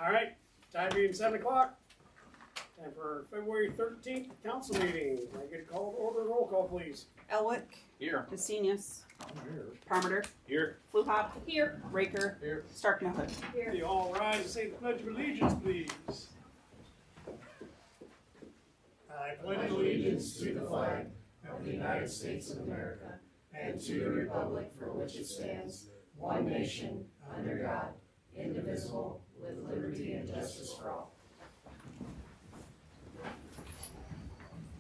All right, time being 7 o'clock. Time for February 13th council meeting. Can I get a call to order? Roll call, please. Elwick. Here. Messenius. Here. Parmenter. Here. Fluhop. Here. Raker. Here. Starkmiller. Here. You all rise and say the Pledge of Allegiance, please. I pledge allegiance to the flag of the United States of America and to the republic for which it stands, one nation, under God, indivisible, with liberty and justice for all.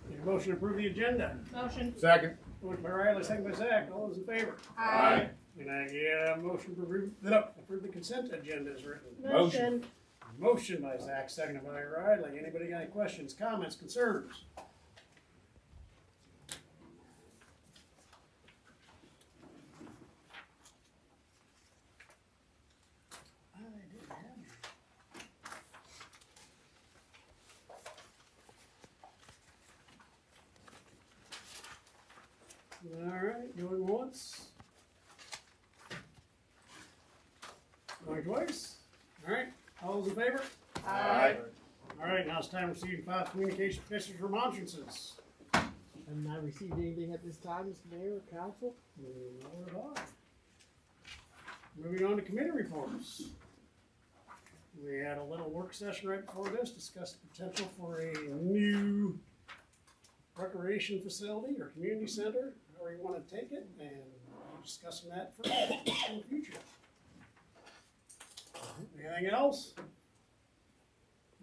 Need a motion to approve the agenda. Motion. Second. Motion by Riley, second by Zach. All those in favor? Aye. And I get a motion to approve the consent agenda as written. Motion. Motion by Zach, seconded by Riley. Anybody got any questions, comments, concerns? All right, going once. Going twice. All right, all those in favor? Aye. All right, now it's time to receive and file communication officials remonstrances. Have not received anything at this time, Mr. Mayor or Council. Nor have I. Moving on to committee reports. We had a little work session right before this, discussed the potential for a new recreation facility or community center, however you want to take it, and we're discussing that further in the future. Anything else?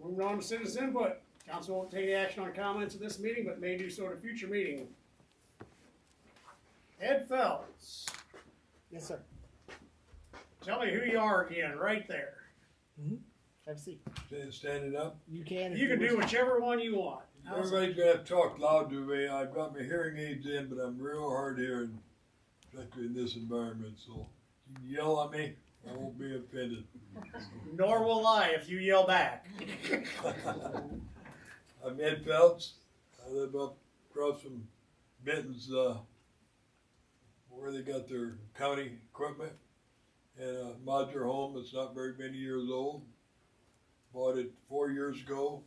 Moving on to citizen input. Council won't take any action on comments at this meeting, but may do so at a future meeting. Ed Phelps, Yes, sir. tell me who you are again, right there. Have a seat. Standing up. You can. You can do whichever one you want. Everybody's gonna have to talk loud to me. I've got my hearing aids in, but I'm real hard hearing, especially in this environment. So you can yell at me, I won't be offended. Nor will I if you yell back. I'm Ed Phelps. I live up across from Benton's, where they got their county equipment, and a modular home that's not very many years old. Bought it 4 years ago.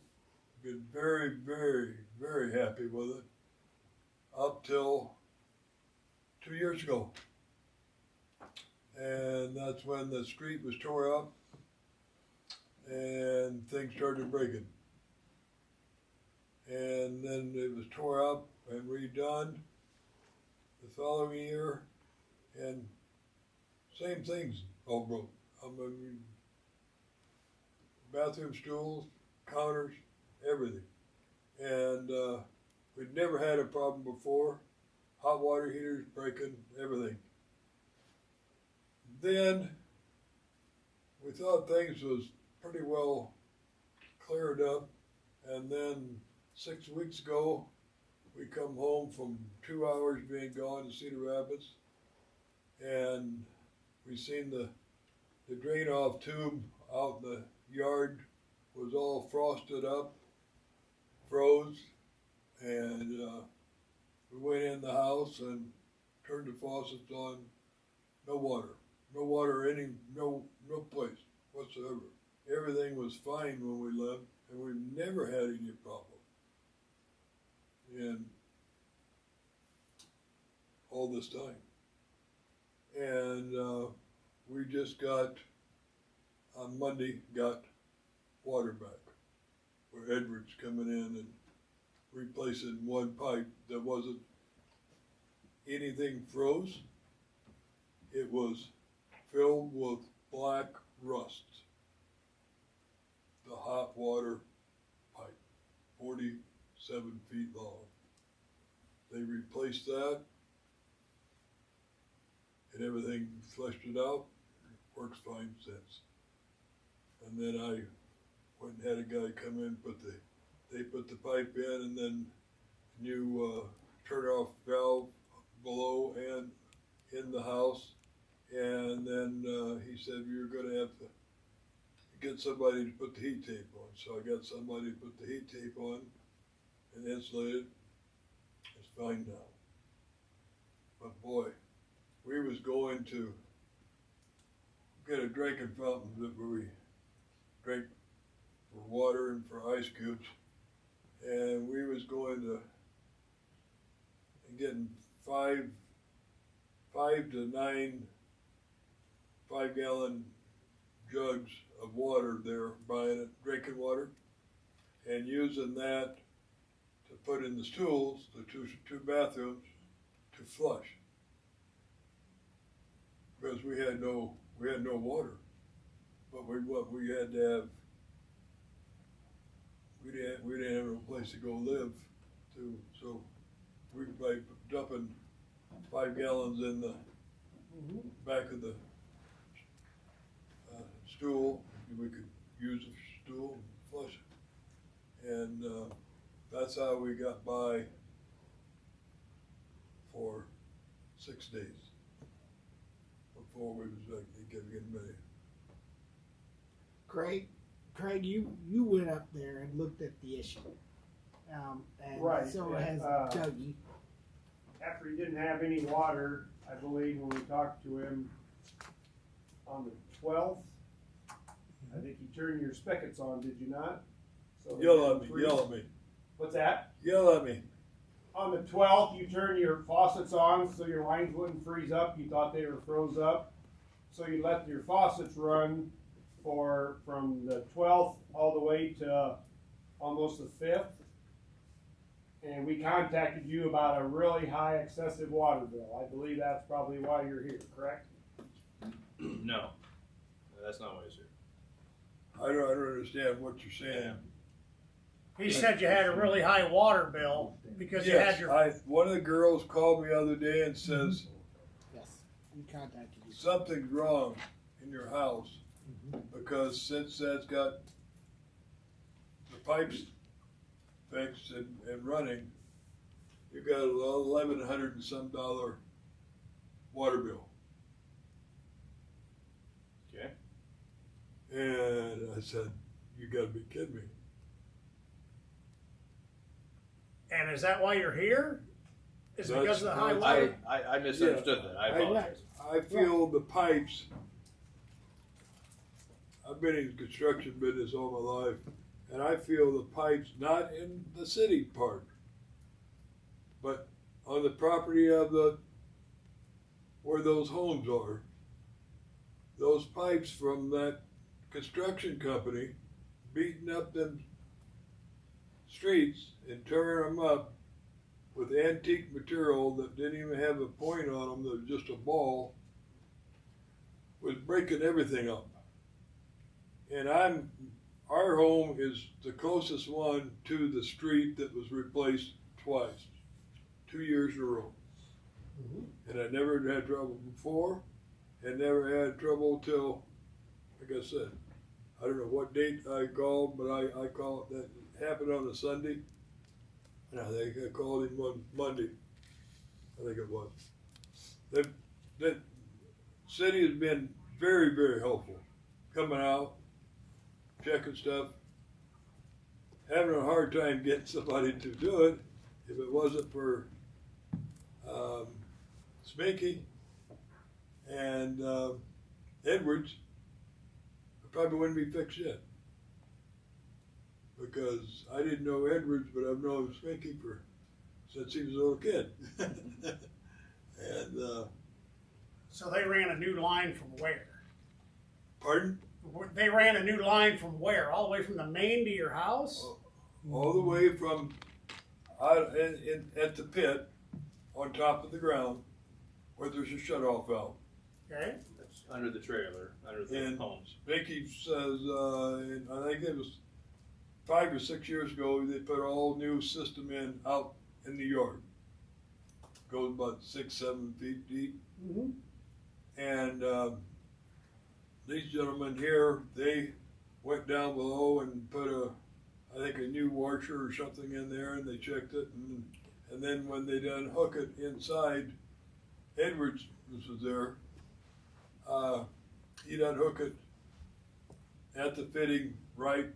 Been very, very, very happy with it up till 2 years ago. And that's when the street was tore up and things started breaking. And then it was tore up and redone the following year, and same things all broke. I mean, bathroom stools, counters, everything. And we'd never had a problem before. Hot water heaters breaking, everything. Then we thought things was pretty well cleared up, and then 6 weeks ago we come home from 2 hours being gone to Cedar Rapids, and we seen the drain off tube out in the yard was all frosted up, froze, and we went in the house and turned the faucets on. No water no place whatsoever. Everything was fine when we left, and we've never had any problem. And all this time. And we just got, on Monday, got water back. Where Edwards coming in and replacing one pipe that wasn't anything froze. It was filled with black rust. The hot water pipe, 47 feet long. They replaced that, and everything flushed it out. Works fine since. And then I went and had a guy come in, they put the pipe in, and then new turn-off valve below and in the house. And then he said, you're gonna have to get somebody to put the heat tape on. So I got somebody to put the heat tape on and insulate it. It's fine now. But boy, we was going to get a drinking fountain that we drank for water and for ice cubes. And we was going to getting 5 to 9 5-gallon jugs of water there, buying it, drinking water, and using that to put in the stools, the two bathrooms, to flush. Because we had no water, but we had to have. We didn't have no place to go live, so we by dumping 5 gallons in the back of the stool, we could use the stool and flush it, and that's how we got by for 6 days before we was like getting ready. Craig, you went up there and looked at the issue, and Right, so yeah, has Dougie. After he didn't have any water, I believe when we talked to him on the 12th, I think you turned your spigots on, did you not? So they Yell at didn't me, freeze. yell at me, What's that? yell at me. On the 12th, you turned your faucets on so your lines wouldn't freeze up. You thought they were froze up. So you let your faucets run from the 12th all the way to almost the 5th. And we contacted you about a really high excessive water bill. I believe that's probably why you're here, correct? No, that's not why he's here. I don't understand what you're saying. He said you had a really high water bill because you had Yes, your. one of the girls called me the other day and says, Yes, we contacted you. something's wrong in your house, because since that's got the pipes fixed and running, you got $1,100 and some water bill. Okay. And I said, you gotta be kidding me. And is that why you're here? Is it because of the high That's- water? I misunderstood that. I apologize. I feel the pipes. I've been in the construction business all my life, and I feel the pipes not in the city part, but on the property of where those homes are. Those pipes from that construction company beating up them streets and tearing them up with antique material that didn't even have a point on them, that was just a ball, was breaking everything up. And our home is the closest one to the street that was replaced twice, 2 years in a row. And I never had trouble before, and never had trouble till, like I said, I don't know what date I called, but I called, that happened on a Sunday. And I think I called him on Monday, I think it was. The city has been very, very helpful, coming out, checking stuff, having a hard time getting somebody to do it. If it wasn't for Spanky and Edwards, it probably wouldn't be fixed yet. Because I didn't know Edwards, but I've known Spanky since he was a little kid. And So they ran a new line from where? pardon? They ran a new line from where? All the way from the main to your house? All the way from out at the pit on top of the ground where there's a shutoff valve. Okay. That's under the trailer, under the And homes. Vicky says, and I think it was 5 or 6 years ago, they put a whole new system out in the yard. Goes about 6-7 feet deep. Mm-hmm. And these gentlemen here, they went down below and put I think a new washer or something in there, and they checked it, and then when they done hook it inside, Edwards was there. He done hook it at the fitting right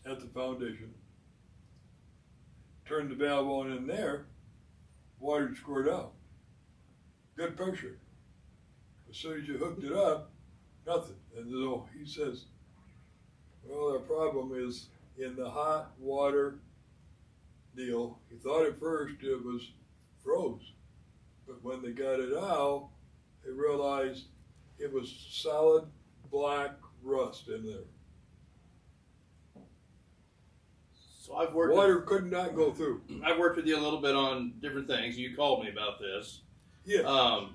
at the foundation. Turned the valve on in there, water squirt out. Good pressure. As soon as you hooked it up, nothing. And so he says, Well, the problem is in the hot water deal, he thought at first it was froze. But when they got it out, they realized it was solid black rust in there. So I've worked. Water could not go through. I've worked with you a little bit on different things. You called me about this. Yeah.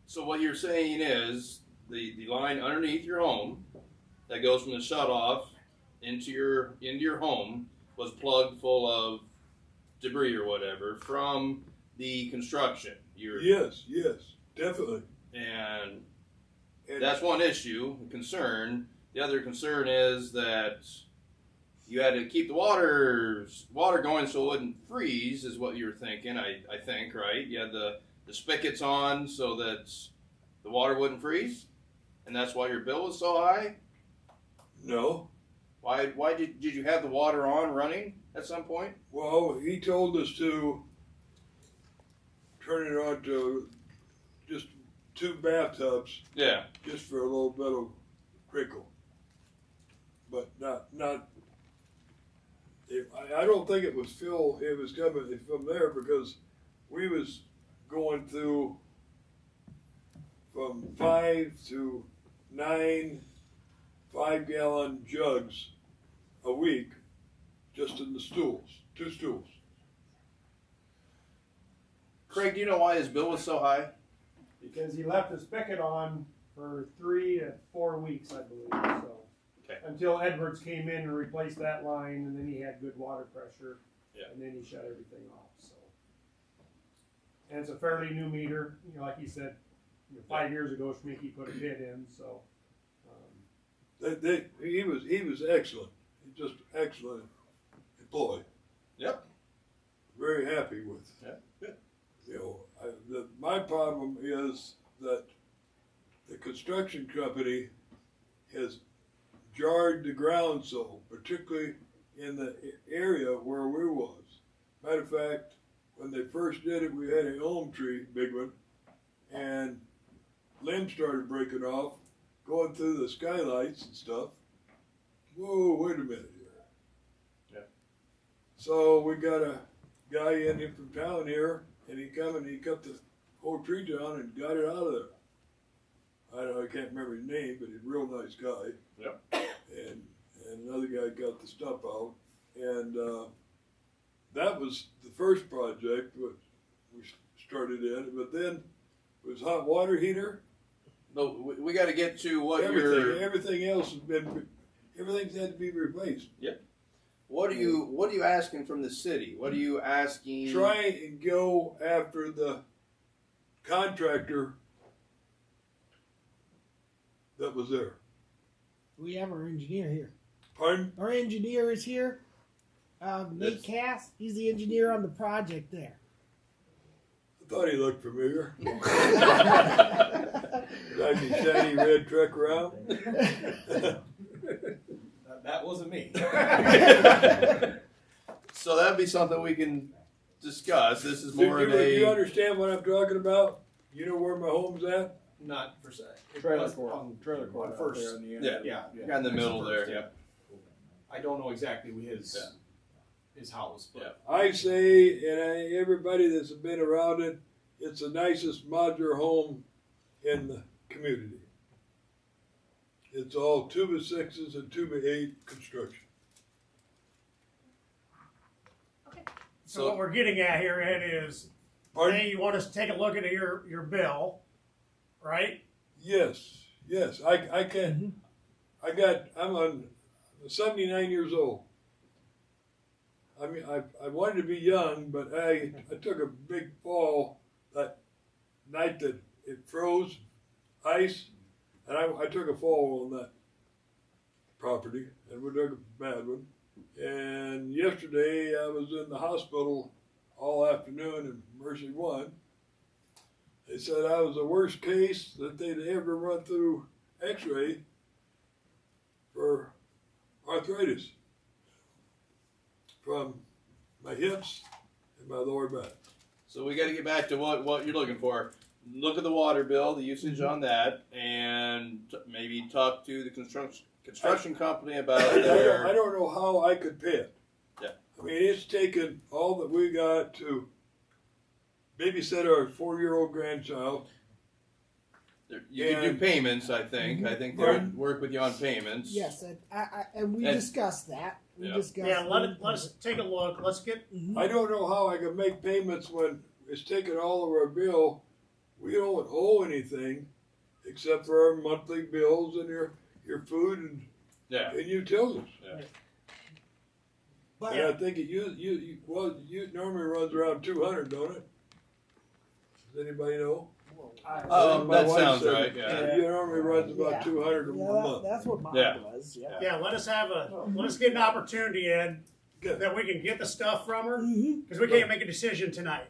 So what you're saying is the line underneath your home that goes from the shutoff into your home was plugged full of debris or whatever from the construction. Yes, definitely. And And that's one issue, concern. The other concern is that you had to keep the water going so it wouldn't freeze, is what you were thinking, I think, right? You had the spigots on so that the water wouldn't freeze? And that's why your bill was so high? no. Why did you have the water on running at some point? Well, he told us to turn it on to just 2 bathtubs, Yeah. just for a little bit of crinkle. But not. I don't think it was Phil. It was coming from there because we was going through from 5 to 9 5-gallon jugs a week, just in the stools, 2 stools. Craig, do you know why his bill was so high? Because he left the spigot on for 3 to 4 weeks, I believe. So Okay. until Edwards came in and replaced that line, and then he had good water pressure. Yeah. And then he shut everything off. So, and it's a fairly new meter. You know, like he said, 5 years ago, Schmicky put a bid in. So, He was excellent. He just excellent employee. Yep. Very happy with. Yeah, good. You know, my problem is that the construction company has jarred the ground so, particularly in the area where we was. Matter of fact, when they first did it, we had an elm tree, big one, and limbs started breaking off, going through the skylights and stuff. Whoa, wait a minute here. Yeah. So we got a guy in here from town here, and he come and he cut the whole tree down and got it out of there. I can't remember his name, but he's a real nice guy. Yep. And another guy got the stuff out, and that was the first project which we started in. But then it was hot water heater. But we got to get to what Everything else has been, everything's had to be replaced. what are you asking from the city? What are you asking? Try and go after the contractor that was there. We have our engineer here. Pardon? Our engineer is here. Nate Cass. He's the engineer on the project there. I thought he looked familiar. Driving the shiny red truck around. That wasn't me. So that'd be something we can discuss. This is Do more of you a. understand what I'm talking about? You know where my home's at? Not for sec. trailer On- court. on- Trailer court on out first. there on the end. Yeah. Yeah. You're in the middle First, there. Yep. I don't know exactly his Yeah. his house, but I say, and everybody that's been around it, it's the nicest modular home in the community. It's all 2x6s and 2x8 construction. So what we're getting at here, Ed, is, Pardon? hey, you want us to take a look at your bill, right? Yes, I can. I'm 79 years old. I mean, I wanted to be young, but I took a big fall that night that it froze, ice, and I took a fall on that property, and we took a bad one. And yesterday I was in the hospital all afternoon in Mercy One. They said I was the worst case that they'd ever run through X-ray for arthritis from my hips and my lower back. So we got to get back to what you're looking for. look at the water bill, the usage on that, and maybe talk to the construction company about I their. don't know how I could pay it. Yeah. I mean, it's taken all that we got to babysit our 4-year-old grandchild. You can do payments, I think. I think they would work with you on payments. Yes, and we And- discussed that. We Yeah. discussed. Yeah, let us take a look. Let's get, Mhm. I don't know how I can make payments when it's taken all of our bill. We don't owe anything except for our monthly bills and your food and Yeah. utilities. But And I think it normally runs around 200, don't it? Does anybody know? That wife sounds said right. Yeah. It normally runs about Yeah. 200 a month. that's what mine Yeah. was. Yeah. yeah, let us get an opportunity, Ed, Good. that we can get the stuff from her, Mhm. because we can't make a decision tonight.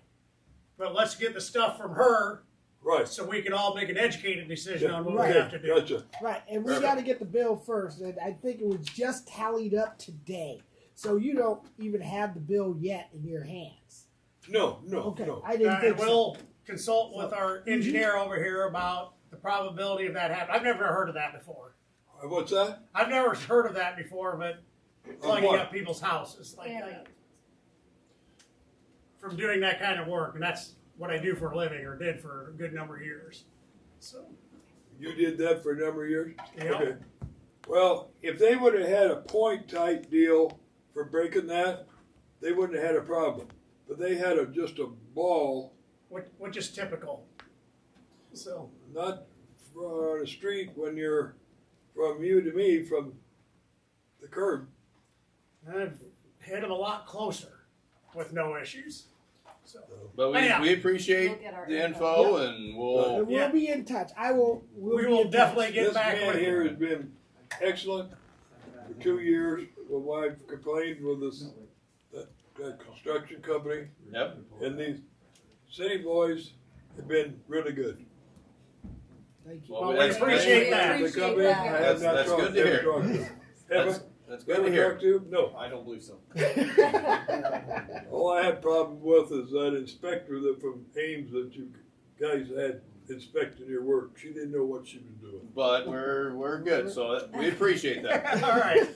But let's get the stuff from her, Right. so we can all make an educated decision on what we Right. have to do. Gotcha. Right, and we Perfect. got to get the bill first, and I think it was just tallied up today, so you don't even have the bill yet in your hands. No. Okay, No. I didn't And think so. we'll consult with our engineer over here about the probability of that happening. I've never heard of that before. What's that? I've never heard of that before, but plugging what? up people's houses like Yeah. that. From doing that kind of work, and that's what I do for a living, or did for a good number of years. So, You did that for a number of years? yeah. Okay. Well, if they would have had a point type deal for breaking that, they wouldn't have had a problem. But they had just a ball, Which is typical. So, not on the street when you're from you to me, from the curb. I've hit them a lot closer with no issues. So, But Anyhow. we appreciate We'll get our the info. info, and we'll. And we'll Yeah. be in touch. I will. We'll we be will in definitely touch. get This back man with here you. has been excellent for 2 years. My wife complained with that construction company, Yep. and these city boys have been really good. Thank you. Well, we that's appreciate great. that. They come in, that. I have not That's talked good to ever hear. talked to them. That's, that's good to hear. Talked to? No. I don't believe so. All I had problem with is that inspector that from Ames that you guys had inspecting your work. She didn't know what she was doing. But we're good, so we appreciate that. All right.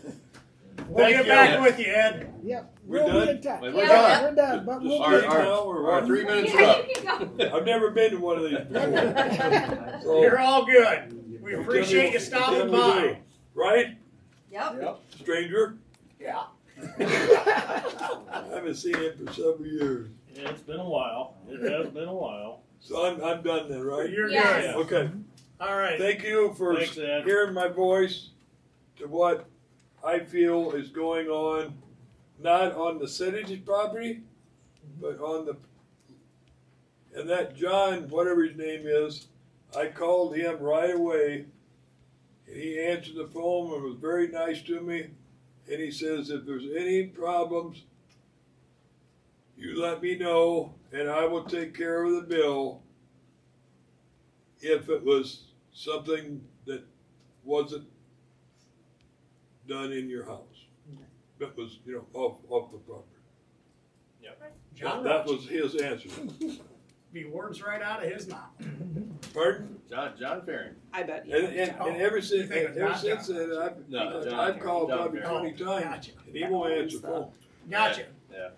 We'll Thank get you. back with you, Ed. Yep, We're we'll done? be in touch. We're Yeah, done. We're done. But we'll Just be Our, in leave touch. now or our what? 3 minutes are Yeah, up. you can go. I've never been to one of these before. So, You're all good. We appreciate you stopping by. Right, Yep. stranger? Yeah. I haven't seen him for several years. Yeah, it's been a while. It has been a while. So I'm done then, right? You're Yes. good. Okay. All right. Thank you for Thanks, Ed. hearing my voice to what I feel is going on, not on the city's property, but on the, and that John, whatever his name is, I called him right away, and he answered the phone and was very nice to me, and he says, if there's any problems, you let me know, and I will take care of the bill if it was something that wasn't done in your house. That was, off the property. John That Roach. was his answer. Be words right out of his mouth. Pardon? John Farron. I bet you. And ever since, You think it's not then, No, John- I've called John probably Farron. 20 times, Gotcha. and he won't answer phone. Gotcha. Yeah.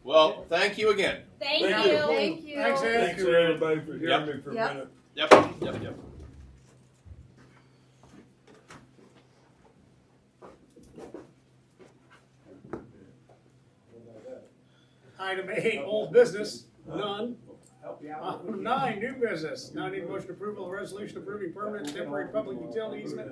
Well, thank you again. Thank Thank you. you. Thank you. Thanks, Ed. Thank you, everybody, for hearing Yep. me for a Yep. minute. Yep. Item 8, old business, none. Item 9, new business. Now I need motion approval of resolution approving permanent and temporary public utility easement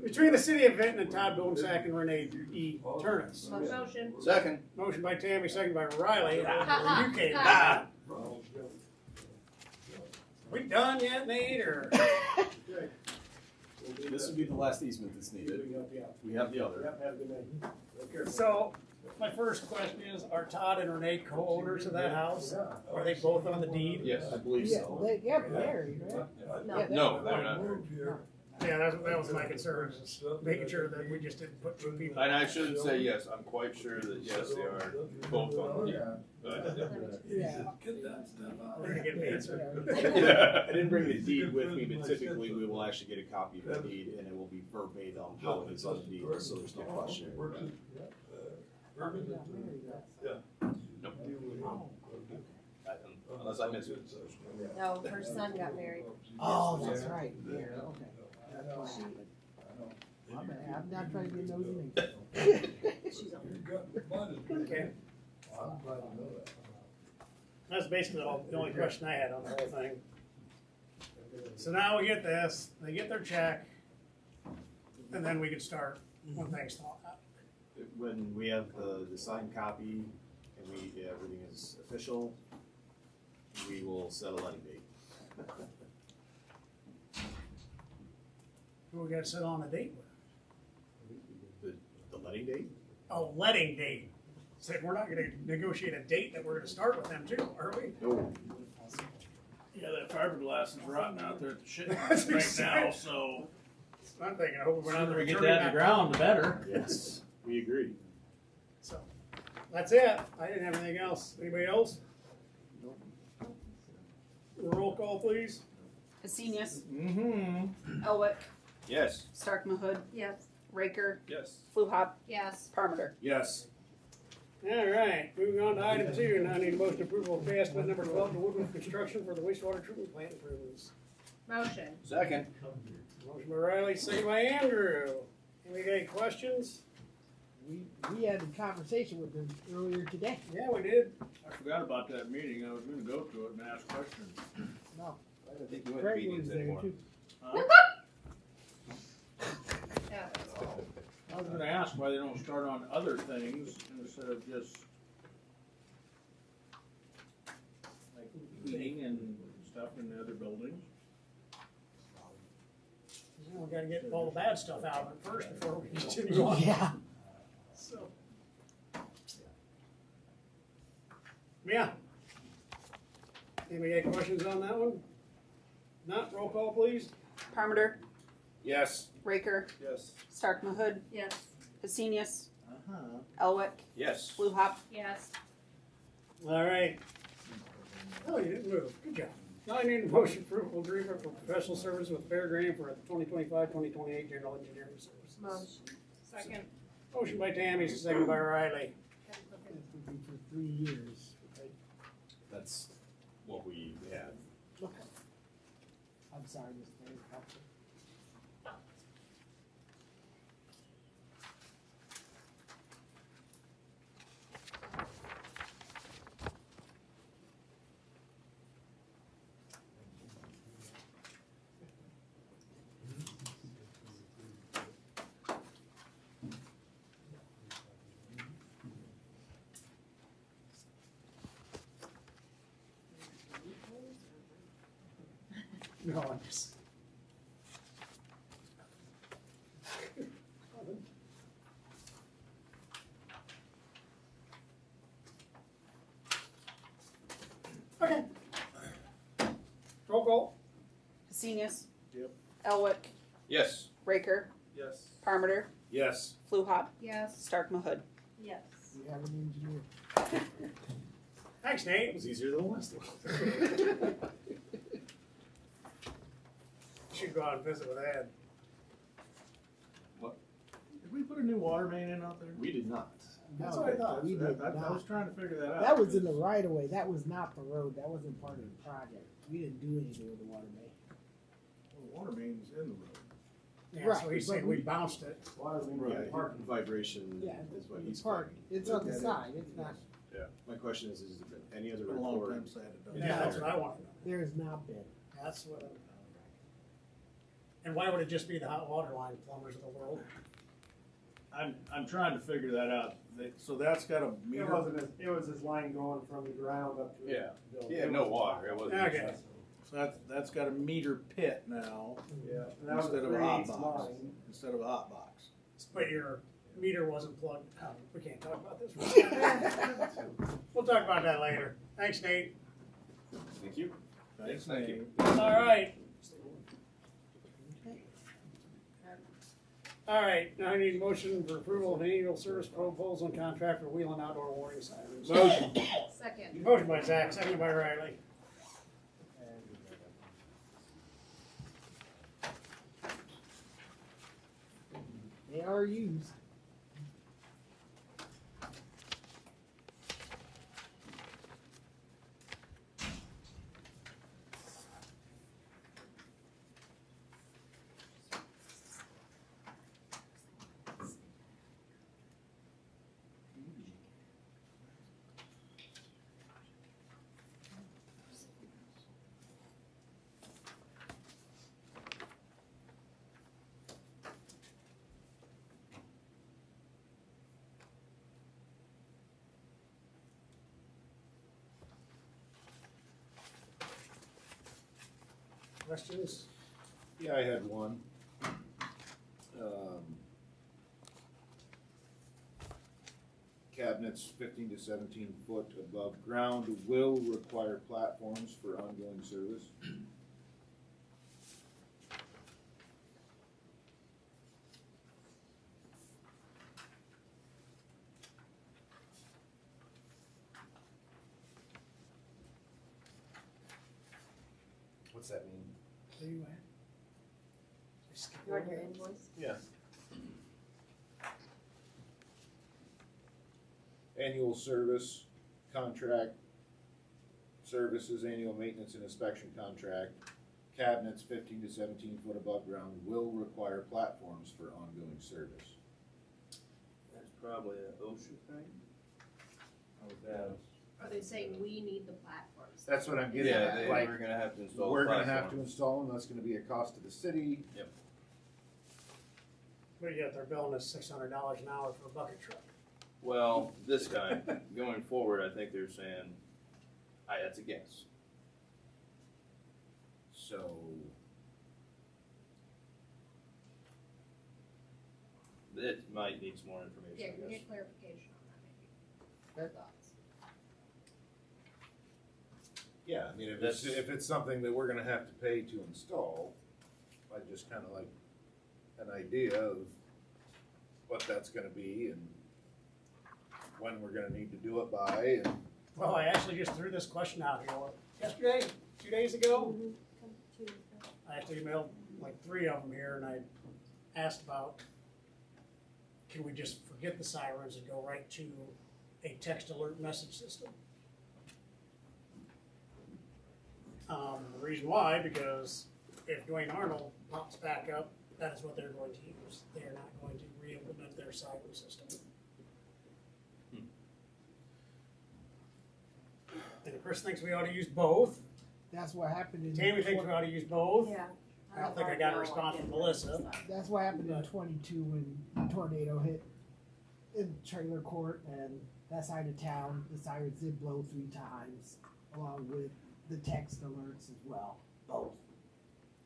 between the city of Vinton and Todd Bonesack and Renee E. Turnus. Motion. Second. Motion by Tammy, second by Riley. Ha-ha. You came. Ha-ha. We done yet, Nate, or? This would be the last easement that's needed. We have the other. So, my first question is, are Todd and Renee co-owners of that house? Are they both on the deed? Yes. I believe Yeah, so. they're married, right? No. Yeah, No, they're not. Yeah, that was my concern, is making sure that we just didn't put two people. And I should say yes. I'm quite sure that yes, they are both on the team. But, Yeah. We're gonna get paid, sir. I didn't bring the deed with me, but typically we will actually get a copy of the deed and it will be verbatim how it is on the deed, so there's no question. Unless I missed it. No, her son got married. Oh, that's right. Yeah, okay. That's why I'm not trying to get nosy. She's on. Okay. That's basically the only question I had on the whole thing. So now we get this, they get their check, and then we can start when things thaw out. When we have the signed copy and everything is official, we will set a letting date. Who we gotta sit on a date with? The letting date? Oh, letting date. Said we're not gonna negotiate a date that we're gonna start with them too, are we? No. Yeah, that fiberglass is rotting out there at the shit That's right now, exact- so I'm thinking, I hope the we're not sooner we get returning that in the that. ground, the better. Yes, we agree. So, that's it. I didn't have anything else. Anybody else? Roll call, please. Hesenius, Mm-hmm. Elwick, Yes. Stark Mahud, Yes. Raker, Yes. Fluhop, Yes. Parmenter. Yes. All right, moving on to item 2. Now I need a motion approval of pay estimate number 12 to Woodward Construction for the wastewater treatment plant improvements. Motion. Second. Motion by Riley, second by Andrew. Anybody got any questions? We had a conversation with them earlier today. Yeah, we did. I forgot about that meeting. I was gonna go to it and ask questions. No, I don't think we went to Greg meetings was there anymore. too. Huh? Yeah. I was gonna ask why they don't start on other things instead of just like heating and stuff in the other buildings. We gotta get all the bad stuff out of it first before we continue on. Yeah. So. Yeah. Anybody got questions on that one? Not, roll call please. Parmenter, Yes. Raker, Yes. Stark Mahud, Yes. Hesenius, Uh-huh. Elwick, Yes. Fluhop, Yes. All right. Oh, you didn't move. Good job. Now I need a motion approval agreement for professional service with Fairgrave for the 2025-2028 general engineering services. Motion. Second. Motion by Tammy, second by Riley. That would be for 3 years. Right? That's what we had. Okay. I'm sorry, Mr. Mayor. No, I'm just. Okay. Roll call. Hesenius. Yep. Elwick, Yes. Raker, Yes. Parmenter, Yes. Fluhop, Yes. Stark Mahud. Yes. We have an engineer. Thanks, It Nate. was easier than the last one. Should go out and visit with Ed. Did we put a new water main in out there? We did not. That's what I thought. We did I was not. trying to figure that out. That was in the right of way. That was not the road. That wasn't part of the project. We didn't do anything with the water main. The water main's in the road. Yeah, so Right, he's saying but we we- bounced it. Right. Vibration Yeah, is what the he's park. claiming. It's on the side. It's not. My question is there been any other It's been a long report? time since I had it done. Yeah, that's what I want to know. There has not been. That's what. And why would it just be the hot water line plumbers of the world? I'm trying to figure that out. So that's got a It meter. it was his line going from the ground up to Yeah. the building. He had no water. It wasn't. Okay. So that's got a meter pit now Yeah, and that was instead a of a hot 3/8 box. line. Instead of a hot box. But your meter wasn't plugged. Oh, we can't talk about this. We'll talk about that later. Thanks, Nate. Thank you. Thanks, Thank Nate. you. All right. All right, now I need a motion for approval of annual service proposal and contract for Wheeling Outdoor Warning Sirens. Motion. Second. Motion by Zach, seconded by Riley. They are used. Questions? Yeah, I had one. Cabinets 15 to 17 foot above ground will require platforms for ongoing service. What's that mean? Where you at? Skip You want over your that. invoice? Yeah. Annual service contract, services, annual maintenance and inspection contract, cabinets 15 to 17 foot above ground will require platforms for ongoing service. That's probably an OSHA thing. Are they saying we need the platforms? That's what I'm getting Yeah, at, like, we're gonna have to install. we're gonna have to platforms. install them, that's gonna be a cost to the city. What you got, they're billing us $600 an hour for a bucket truck. Well, this time, going forward, I think they're saying, that's a guess. So, It might need some more Yeah, information, we I guess. get clarification on that maybe. Thoughts? yeah, I mean, if it's something that we're gonna have to pay to install, I just kinda like an idea of what that's gonna be and when we're gonna need to do it by, and Well, I actually just threw this question out here yesterday, 2 days ago. I actually emailed like 3 of them here, and I asked about, can we just forget the sirens and go right to a text alert message system? The reason why, because if Dwayne Arnold pops back up, that is what they're going to use. They are not going to re-implement their siren system. And Chris thinks we ought to use both. That's what happened in. Tammy thinks we ought to use both. Yeah. I don't think I got a response from Melissa. That's what happened in 22 when the tornado hit in trailer court and that side of town. The sirens did blow 3 times, along with the text alerts as well. Both.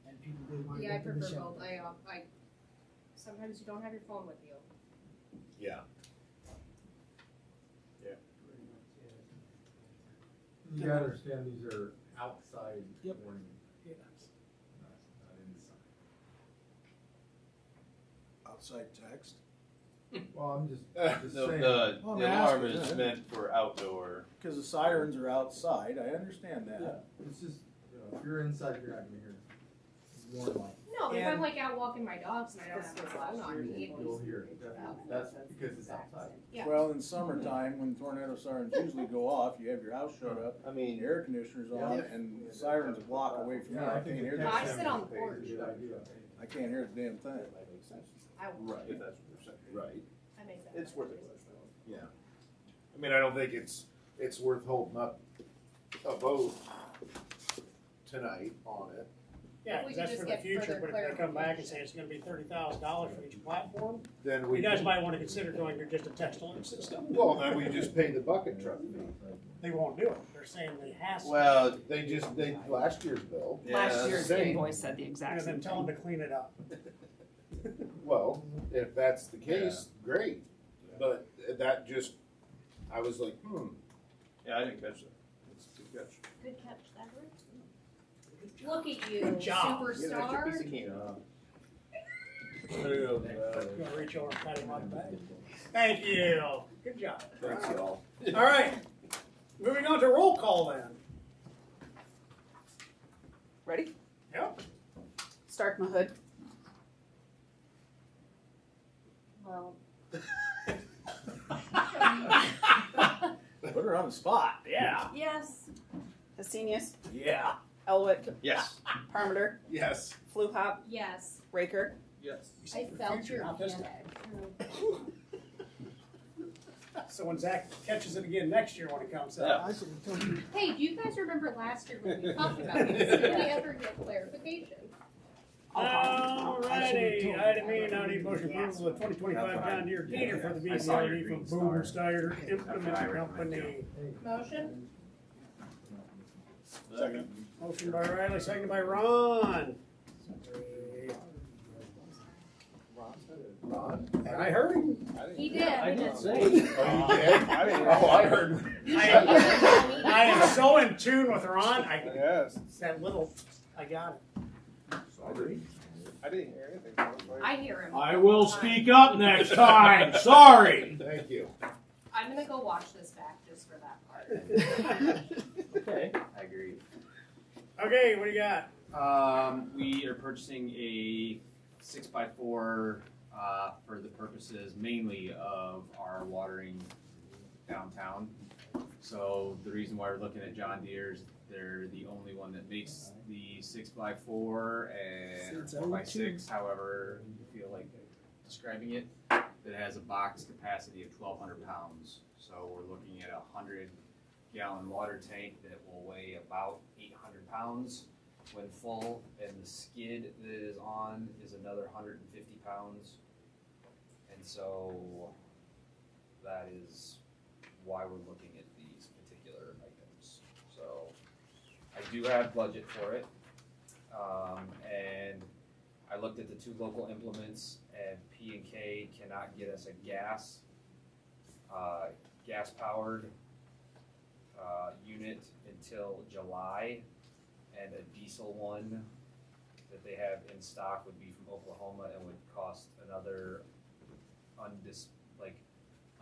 And people didn't want to Yeah, I get to the prefer shelter. both. I sometimes you don't have your phone with you. yeah. You gotta understand, these are outside Yep. warning, Yes. not inside. Outside text. Well, I'm just The, saying. the Well, I'm alarm asking, is huh? meant for outdoor. Cause the sirens are outside, I understand Yeah, that. it's just, if you're inside, you're not gonna hear it. More than likely. No, if I'm And- like out walking my dogs and I don't have my phone on me. You'll hear it, definitely. That's because it's outside. Yeah. Well, in summertime, when tornado sirens usually go off, you have your house shut up, I the mean, air conditioner's on, and the sirens a block away from me, Yeah, I I can't think hear the I the, text sit on the message porch. is a good idea. I can't hear the damn thing. that makes sense. I will. Right. If that's what they're saying. Right. I make that. It's worth a choice. question. Yeah. I mean, I don't think it's worth holding up a vote tonight on it. Yeah, If we 'cause could that's just for the get future, further but if they come back and say clarification. it's gonna be $30,000 for each platform, Then you we guys might wanna consider going to just a text alert system. well, then we just pay the bucket truck fee. They won't do it, they're saying they has to. Well, They last year's bill. yeah, Last that's- year's same. invoice said the exact And then same tell them thing. to clean it up. Well, if that's the case, great. But that just, I was like, yeah, I didn't catch that. It's a good catch. Good catch, that hurt. Look at you, Good job. Get an extra piece superstar. of candy. Gonna reach over and pat him on the back. Thank you. Good job. Thanks, y'all. All right. Moving on to roll call then. Ready? Yep. Stark Mahood. Well, Put her on the spot. Yeah. yes. Hesenius. Yeah. Elwick. Yes. Parmenter. Yes. Fluhop. Yes. Raker. Yes. I felt your Not this hand. So when Zach catches it again next year when it comes up. I should have told you. Hey, do you guys remember last year when we talked about this? Did we ever get clarification? Alrighty, item E, now need motion approval of the 2025 John Deere Gator for the BCRD from Boomer Steyer Implement Company. Motion? Second. Motion by Riley, seconded by Ron. I heard him. He did. I didn't say. Oh, you did? Oh, I heard. I am so in tune with Ron, Yes. that little, I got it. Sorry. I didn't hear anything. I hear him. I will speak up next time. Sorry. Thank you. I'm gonna go watch this back just for that part. Okay. I agree. Okay, what do you got? We are purchasing a 6x4 for the purposes mainly of our watering downtown. So the reason why we're looking at John Deere's, they're the only one that makes the 6x4 and Since 4x6, however you feel like describing it, that has a box capacity of 1,200 pounds. So we're looking at a 100-gallon water tank that will weigh about 800 pounds when full, and the skid that it is on is another 150 pounds. And so that is why we're looking at these particular items. So I do have budget for it. And I looked at the two local implements, and P&K cannot get us a gas powered unit until July, and a diesel one that they have in stock would be from Oklahoma and would cost another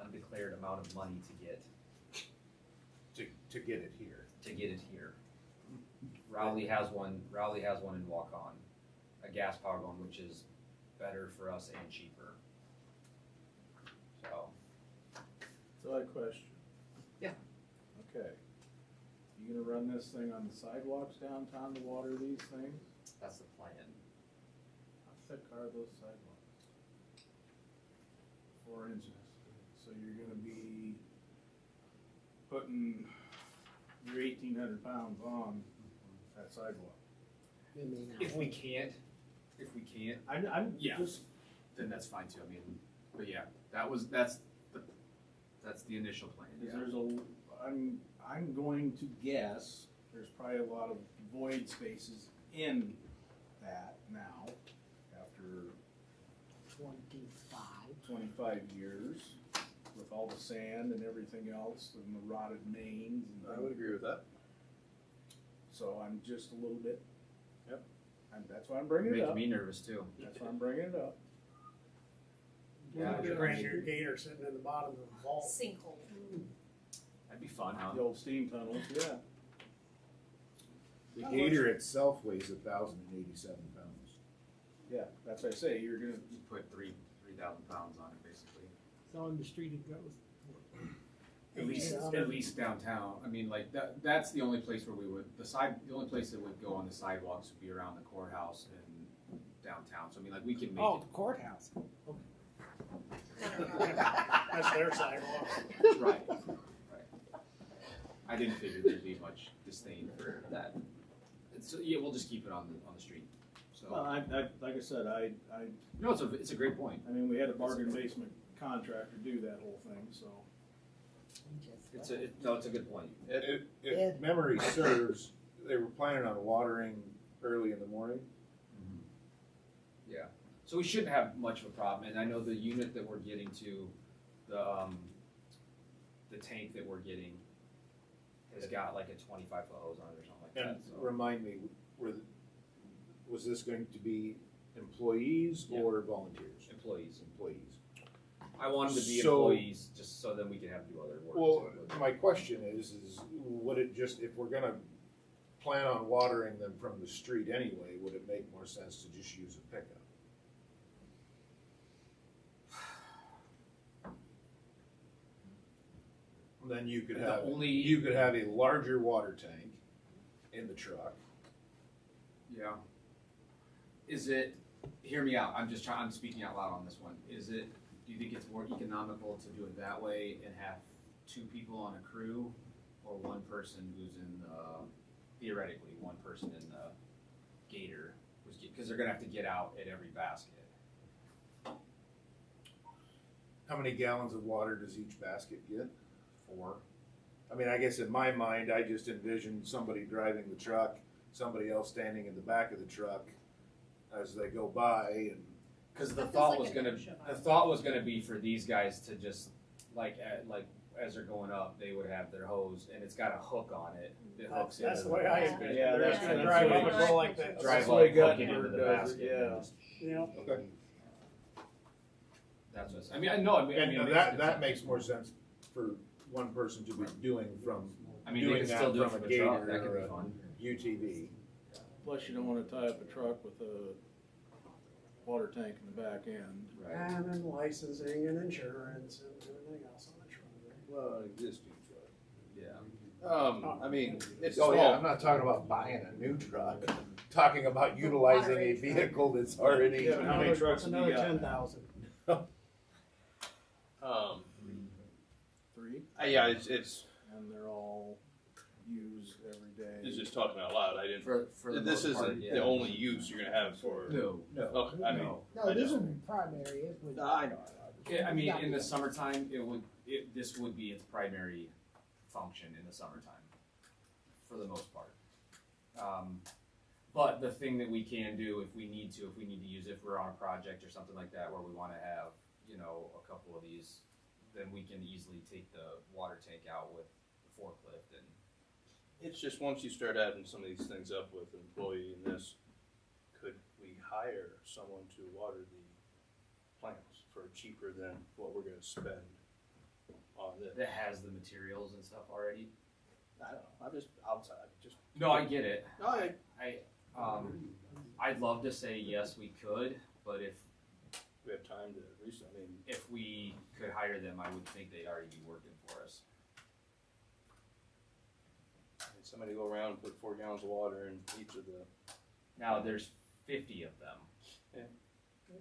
undeclared amount of money to get To get it here. Rowley has one in Waukon, a gas powered one, which is better for us and cheaper. So So I have a question. Yeah. Okay. You gonna run this thing on the sidewalks downtown to water these things? that's the plan. How thick are those sidewalks? 4 inches. So you're gonna be putting your 1,800 pounds on that sidewalk. It may not. If we can't, I'm Yeah. just, then that's fine too. I mean, but yeah, that's the initial plan. because Yeah. there's I'm going to guess there's probably a lot of void spaces in that now, after 25 years, with all the sand and everything else, and the rotted mains. And I would agree with that. So I'm just a little bit, and that's why I'm bringing it Making up. me nervous too. That's why I'm bringing it up. Yeah, the brand new Gator sitting in the bottom of the vault. Sinkhole. That'd be fun, huh? The old steam tunnels, yeah. The Gator itself weighs 1,087 pounds. Yeah, that's what I say, you're gonna, You put 3,000 pounds on it basically. So on the street it goes. At least downtown. I mean, like that's the only place where we would the only place that would go on the sidewalks would be around the courthouse and downtown. So I mean, like we can make Oh, the courthouse. That's their sidewalk. it right. I didn't figure there'd be much disdain for that. So yeah, we'll just keep it on the street. So well, I like I said, no, it's a great point. I mean, we had a bargain basement contractor do that whole thing, so. It's a good point. If memory serves, they were planning on watering early in the morning. Yeah. So we shouldn't have much of a problem. And I know the unit that we're getting to, the tank that we're getting has got like a 25-foot hose on it or something like And that. So. remind me, was this going to be employees Yeah. or volunteers? Employees. Employees. I want them to be So- employees, just so then we can have do other work. Well, my question is would it just, if we're gonna plan on watering them from the street anyway, would it make more sense to just use a pickup? Then you could The have, only- you could have a larger water tank in the truck. Yeah. Is it, hear me out, I'm speaking out loud on this one. Is it, do you think it's more economical to do it that way and have 2 people on a crew? Or one person who's in theoretically, one person in the gator? Because they're gonna have to get out at every basket. How many gallons of water does each basket get? 4. I mean, I guess in my mind, I just envisioned somebody driving the truck, somebody else standing in the back of the truck as they go by, and Because the That feels thought like was an gonna, extra the thought was gonna be for these guys to just, like as they're going up, they would have their hose, and it's got a hook on it. That hooks That's into the way I Yeah. envision it. Yeah, They're just that's- gonna that's drive the up way- and go like that. drive That's up, the way hook it Guttenberg into the does basket. it, and yeah. just- Yep. okay. That's what, I mean, I know, I mean, And it that makes- makes more sense for one person to be doing from I mean, they doing can that still do it from from a the truck, gator that could or be a fun. UTV. Plus, you don't wanna tie up a truck with a water tank in the back end. And then licensing and insurance and everything else on the truck. Well, existing truck. Yeah. I mean, it's Oh small. yeah, I'm not talking about buying a new truck. I'm talking about utilizing a vehicle that's already. Yeah, but how many trucks have you Another got? 10,000. Three, Yeah, it's and they're all used every day. it's just talking out loud. I didn't. For the This most part, isn't yeah. the only use you're gonna have for. No. Okay, I mean, No. No, this would be primary. It would. I know. I mean, in the summertime, this would be its primary function in the summertime, for the most part. But the thing that we can do if we need to use it, if we're on a project or something like that where we wanna have, a couple of these, then we can easily take the water tank out with the forklift and. It's just once you start adding some of these things up with employee and this, could we hire someone to water the plants for cheaper than what we're gonna spend on this? That has the materials and stuff already. I don't know. I'm just outside. Just No, I get it. no, I'd love to say yes, we could, but if we have time to research. I mean, if we could hire them, I would think they'd already be working for us. somebody go around and put 4 gallons of water in each of the. Now there's 50 of them. Yeah.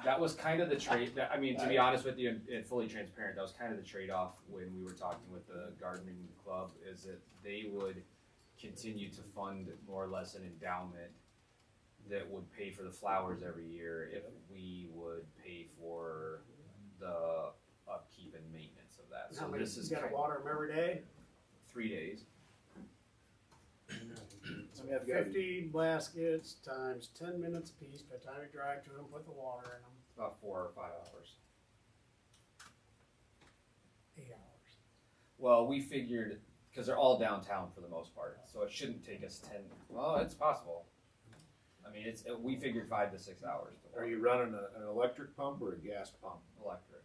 That was kind of the trade. I mean, to be honest with you and fully transparent, that was kind of the trade-off when we were talking with the gardening club. Is that they would continue to fund more or less an endowment that would pay for the flowers every year if we would pay for the upkeep and maintenance of that. So this is You gotta kind water them every day. 3 days. So we have 50 baskets times 10 minutes apiece. By the time you drive to them, put the water in them. About 4 or 5 hours. 8 hours. Well, we figured, because they're all downtown for the most part, so it shouldn't take us 10, well, it's possible. I mean, we figured 5 to 6 hours. To Are you running an electric pump or a gas pump? Electric.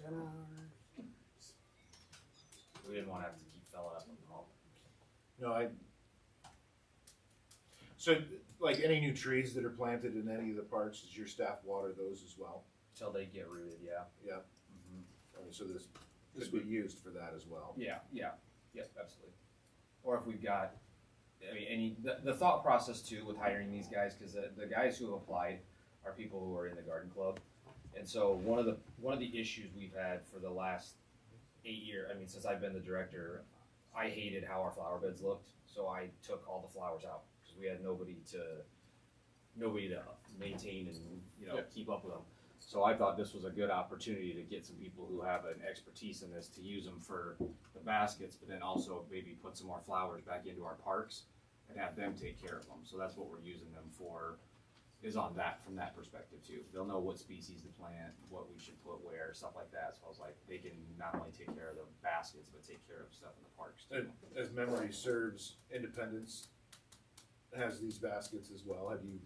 10 hours. We didn't want to have to keep filling up the pump. No, so, like any new trees that are planted in any of the parks, does your staff water those as well? Till they get rooted, yeah. Yeah. Mm-hmm. I mean, so this would be used for that as well. Yeah, absolutely. Or if we've got, I mean, the thought process too with hiring these guys, because the guys who have applied are people who are in the garden club, and so one of the issues we've had for the last 8 years, I mean, since I've been the director, I hated how our flower beds looked, so I took all the flowers out because we had nobody to maintain and keep up with them. So I thought this was a good opportunity to get some people who have an expertise in this to use them for the baskets, but then also maybe put some more flowers back into our parks and have them take care of them. So that's what we're using them for is on that from that perspective too. They'll know what species to plant, what we should put where, stuff like that. So I was like, they can not only take care of the baskets, but take care of stuff in the parks too. As memory serves, Independence has these baskets as well. Have you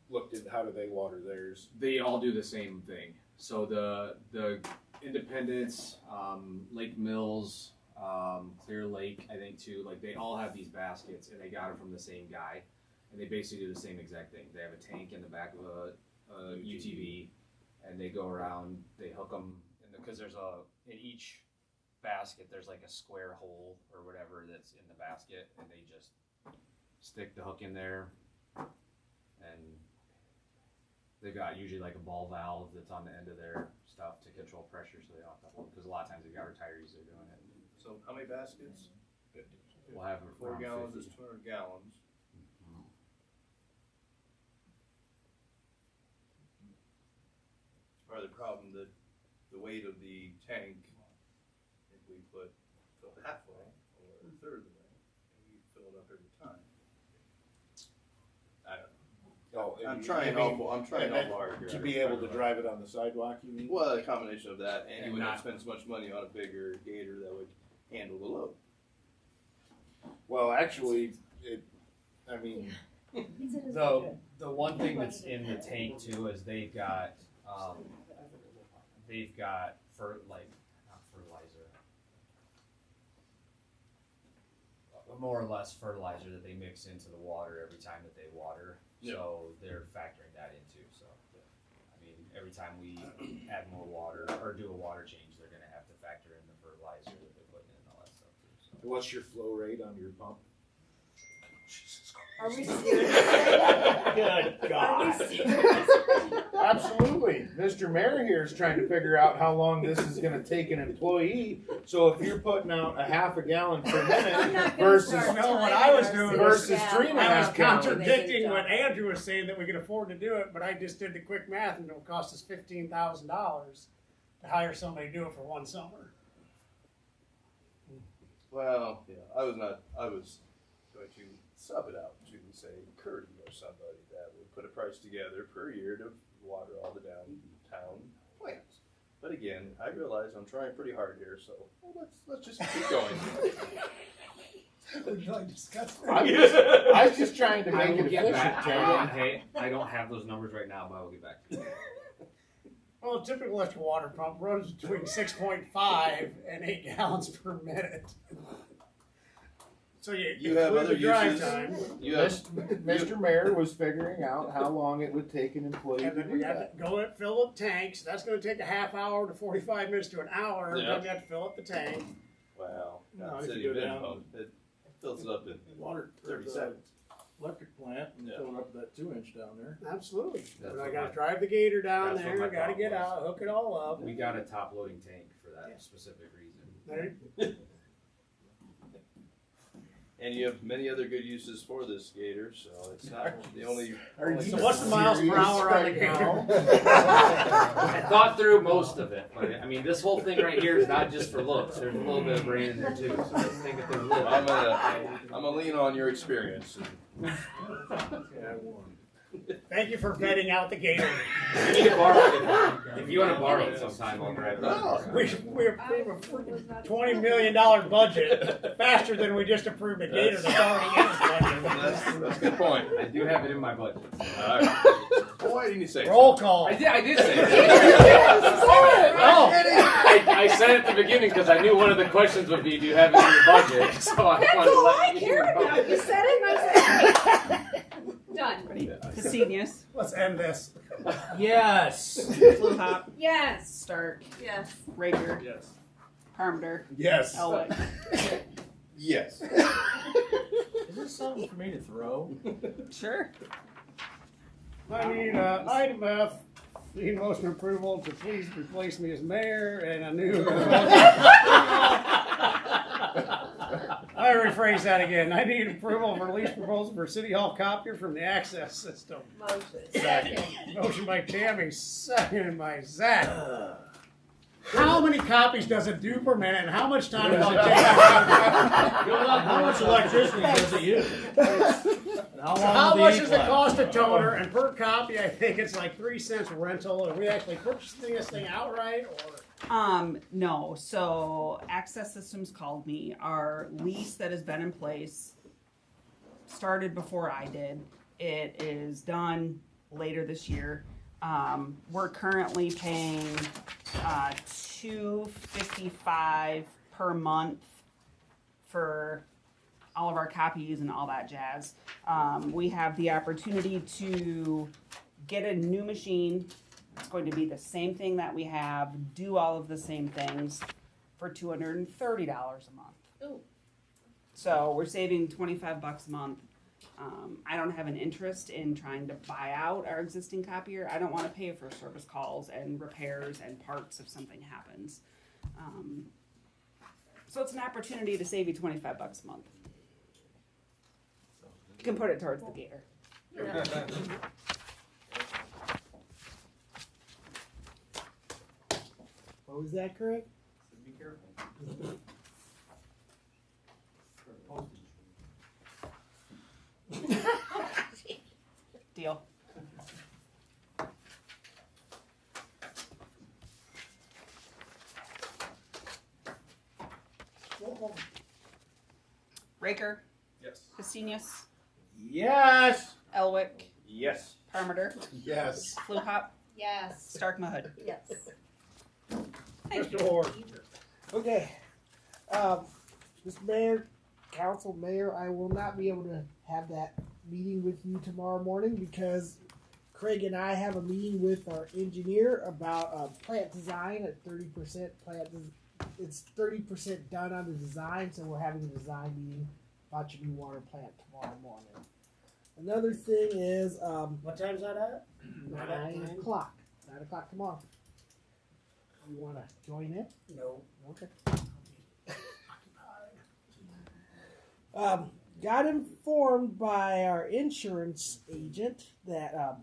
looked into how do they water theirs? They all do the same thing. So the Independence, Lake Mills, Clear Lake, I think too, like they all have these baskets and they got them from the same guy. And they basically do the same exact thing. They have a tank in the back of a UTV, and they go around. They hook them because there's in each basket there's like a square hole or whatever that's in the basket, and they just stick the hook in there, and they've got usually like a ball valve that's on the end of their stuff to control pressure, so they don't have to hold. Because a lot of times they've got retirees that are doing it. So how many baskets? 50. We'll have 4 gallons 50. is 200 gallons. Part of the problem that the weight of the tank, if we fill halfway or a third of the way, and we fill it up every time. I don't know. I'm trying awful hard here. To be able to drive it on the sidewalk, you mean? Well, a combination of that, and you would not not spend so much money on a bigger gator that would handle the load. Well, actually, the one thing that's in the tank too is they've got more or less fertilizer that they mix into the water every time that they water. Yeah. So they're factoring that in too. So I mean, every time we add more water or do a water change, they're gonna have to factor in the fertilizer that they're putting in and all that stuff too. So. What's your flow rate on your pump? Are we serious? Good Are we serious? Absolutely. Mr. Mayor here is trying to figure out how long this is going to take an employee. So if you're putting out a half a gallon per minute versus what I was doing versus was 3.5 I was gallons. contradicting what Andrew was saying that we could afford to do it, but I just did the quick math and it'll cost us $15,000 to hire somebody to do it for one summer. Well, yeah, I was going to sub it out to say Curdy or somebody that would put a price together per year to water all the downtown plants. But again, I realize I'm trying pretty hard here, so let's just keep going. Would you like to discuss I was just trying to I make will it get efficient, back. Jerry. I don't have those numbers right now, but I will get back to you. Well, a typical electric water pump runs between 6.5 and 8 gallons per minute. So You have other the drive uses. time, Mr. Mayor was figuring out how long it would take an employee and to then do we have that. to go and fill up tanks. That's going to take a half hour to 45 minutes to an hour. Yeah. Then we have to fill up the tank. Wow. No, Not if city you of go down- Inpump. It fills it up in Water, 30 the seconds. electric plant, and Yeah. fill it up that 2-inch down there. Absolutely. That's But I what got my- to drive the gator down that's what there. my Got to get thought was. out, hook it all up. We got a top loading tank for that Yeah. specific reason. There- And you have many other good uses for this gator, so it's not the only. So what's the miles per hour on the gator? I thought through most of it, but I mean, this whole thing right here is not just for looks. There's a little bit of brain in there too. So let's think if there's a little. I'm gonna lean on your experience. Thank you for vetting out the gator. You need to borrow it. If you want to borrow it sometime, I'll grab it. We approved a freaking $20 million budget faster than we just approved a gator that's already in the budget. That's a good point. I do have it in my budget. All right. Well, why didn't you say? Roll call. I did say it. Oh, I said it at the beginning because I knew one of the questions would be, do you have it in your budget? So I That's wanted to all let I you cared know. about. You said it, and I said Done. Cassinius. let's end this. Yes. Blue Hop. Yes. Stark. Yes. Rager. Yes. Harmder. Yes. Elwick. Yes. Is this something for me to throw? Sure. I need item F. Need motion approval to please replace me as mayor and a new. I rephrase that again. I need approval for lease proposal for City Hall copier from the access system. Motion. Second. Motion by Tammy, seconded by Zach. How many copies does it do per minute, and how much time does it take? How much electricity does it use? How So long how will much the does heat it cost a last? toner? And per copy, I think it's like 3 cents rental. Are we actually purchasing this thing outright, or? No. So Access Systems called me. Our lease that has been in place started before I did. It is done later this year. We're currently paying $255 per month for all of our copies and all that jazz. We have the opportunity to get a new machine. It's going to be the same thing that we have, do all of the same things for $230 a month. Ooh. So we're saving $25 a month. I don't have an interest in trying to buy out our existing copier. I don't want to pay for service calls and repairs and parts if something happens. So it's an opportunity to save you $25 a month. You can put it towards the gator. What was that, Craig? Be careful. Deal. Raker, Yes. Hastenius, Yes. Elwick, Yes. Parmenter, Yes. Fluhop, Yes. Stark Mahud. Yes. Thank you. Mr. Ward. Okay. Mr. Mayor, Council Mayor, I will not be able to have that meeting with you tomorrow morning because Craig and I have a meeting with our engineer about plant design at 30% it's 30% done on the design, so we're having a design meeting about your new water plant tomorrow morning. Another thing is What time's that at? 9 o'clock. 9 o'clock tomorrow. You want to join in? No. Okay. Got informed by our insurance agent that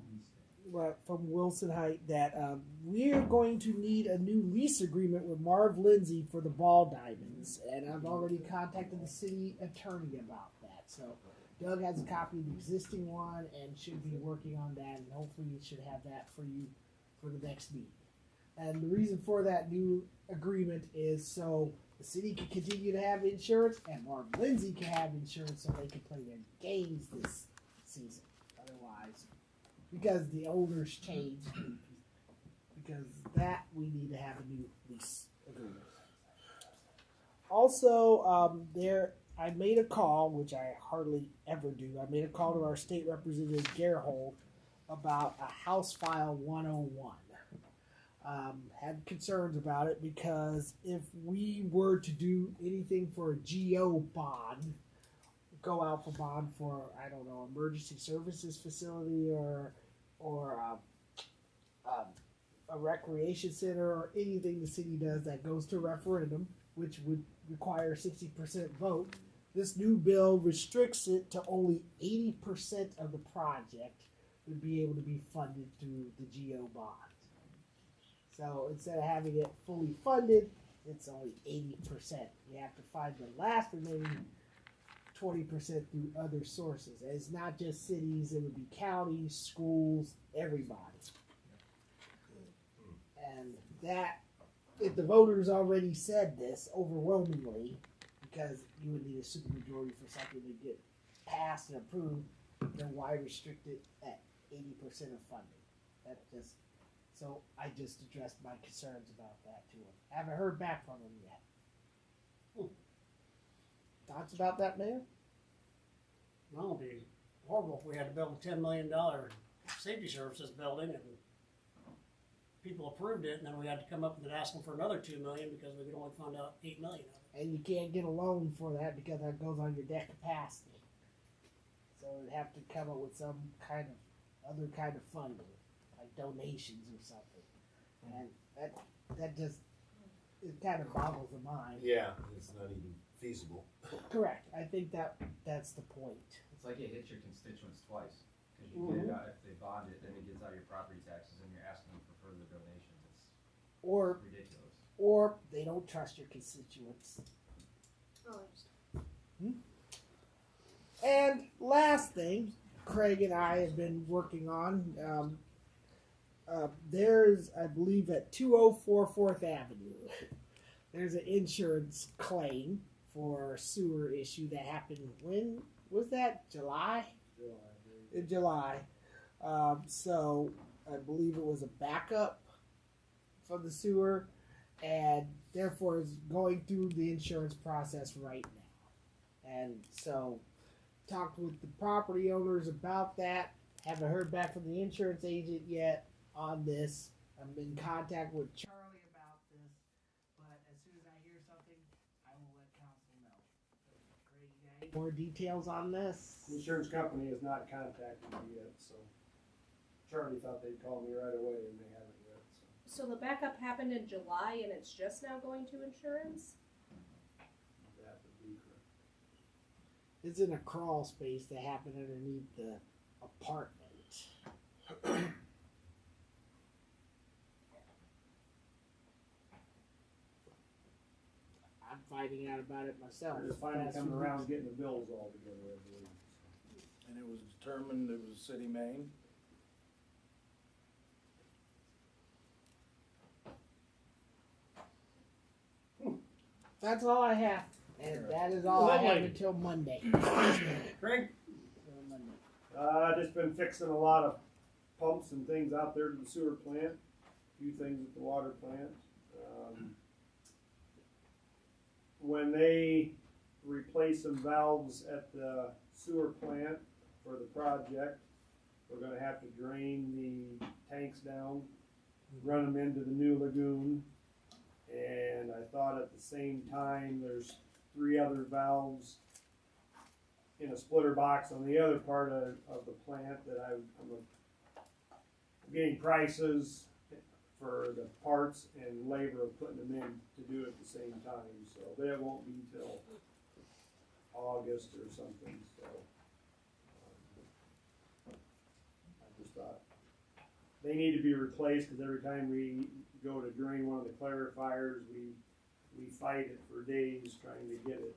from Wilson Height that we're going to need a new lease agreement with Marv Lindsay for the ball diamonds, and I've already contacted the city attorney about that. So Doug has a copy of the existing one and should be working on that, and hopefully we should have that for you for the next meeting. And the reason for that new agreement is so the city can continue to have insurance and Marv Lindsay can have insurance so they can play their games this season. Otherwise, because the owners changed, because that we need to have a new lease agreement. Also, I made a call, which I hardly ever do. I made a call to our state representative Gerhold about a House File 101. Had concerns about it because if we were to do anything for a GO bond, go out for bond for, I don't know, emergency services facility or a recreation center or anything the city does that goes to referendum, which would require 60% vote, this new bill restricts it to only 80% of the project would be able to be funded through the GO bond. So instead of having it fully funded, it's only 80%. You have to find the last remaining 20% through other sources. And it's not just cities, it would be counties, schools, everybody. And that, if the voters already said this overwhelmingly, because you would need a supermajority for something to get passed and approved, then why restrict it at 80% of funding? That just, so I just addressed my concerns about that to him. I haven't heard back from him yet. Thoughts about that, Mayor? Well, it'd be horrible if we had to build a $10 million safety services building and people approved it, and then we had to come up with it asking for another $2 million because we could only fund out $8 million of it. And you can't get a loan for that because that goes on your debt capacity. So you'd have to come up with some kind of other kind of funding, like donations or something. And that just, it kind of boggles the mind. Yeah, it's not even feasible. Correct. I think that's the point. It's like it hits your constituents twice, because you get it out, if they bond it, then it gets out of your property taxes and you're asking them for further donations. It's Or ridiculous. or they don't trust your constituents. Oh, I understand. And last thing, Craig and I have been working on. There's, I believe, at 204 4th Avenue, there's an insurance claim for a sewer issue that happened. When was that? July? In July. So I believe it was a backup from the sewer, and therefore is going through the insurance process right now. And so talked with the property owners about that. Haven't heard back from the insurance agent yet on this. I'm in contact with Charlie about this, but as soon as I hear something, I will let council know. Craig, you got any more details on this? The insurance company has not contacted me yet, so Charlie thought they'd call me right away, and they haven't yet. So the backup happened in July and it's just now going to insurance? That would be correct. It's in a crawl space that happened underneath the apartment. I'm finding out about it myself. They're just finally Past coming few around weeks. getting the bills all together, I believe. And it was determined it was city main. That's all I have. And that is all I have Lovely. until Monday. Craig? Until Monday. Just been fixing a lot of pumps and things out there to the sewer plant. A few things at the water plant. When they replace some valves at the sewer plant for the project, we're gonna have to drain the tanks down, run them into the new lagoon. And I thought at the same time, there's 3 other valves in a splitter box on the other part of the plant that I'm getting prices for the parts and labor of putting them in to do it at the same time. So that won't be till August or something. So I just thought they need to be replaced because every time we go to drain one of the clarifiers, we fight it for days trying to get it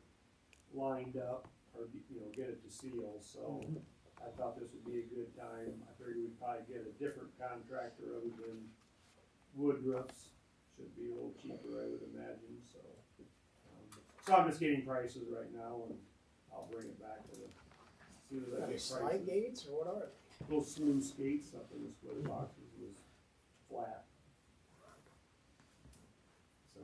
lined up or get it to seal. So I thought this would be a good time. I figured we'd probably get a different contractor other than Woodruff's. Should be a little cheaper, I would imagine. So I'm just getting prices right now, and I'll bring it back to the as soon as I get Slide prices. gates or what are they? Little smooth skates up in the splitter boxes was flat. So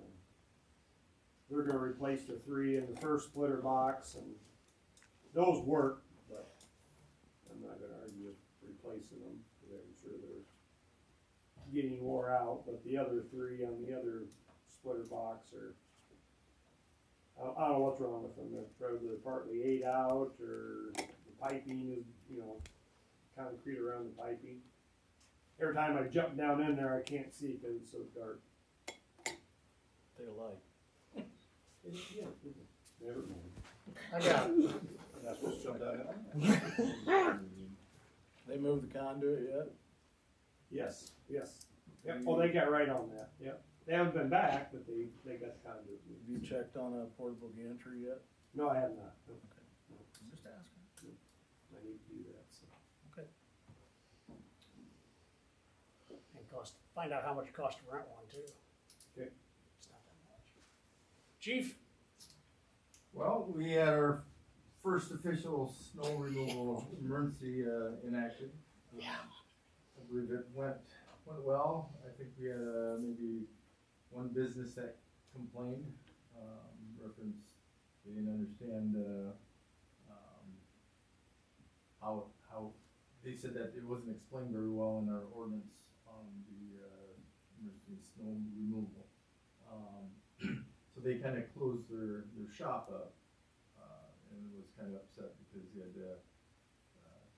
they're gonna replace the 3 in the first splitter box, and those work, but I'm not gonna argue with replacing them, because I'm sure they're getting wore out, but the other 3 on the other splitter box are, I don't know what's wrong with them. They're probably partly ate out, or the piping is, concrete around the piping. Every time I jump down in there, I can't see because it's so dark. They like. Never mind. I got it. That's what's jumped out. They moved the conduit yet? Yes. Yep. Oh, they got right on that. Yep. They haven't been back, but they got the conduit. Have you checked on a portable gantry yet? No, I have not. No. Okay. No. Just asking. I need to do that. So. Okay. And find out how much it costs to rent one too. Okay. It's not that much. Chief? Well, we had our first official snow removal emergency enacted. Yeah. I believe it went well. I think we had maybe one business that complained, reference they didn't understand how they said that it wasn't explained very well in our ordinance on the emergency snow removal. So they kind of closed their shop up, and was kind of upset because he had to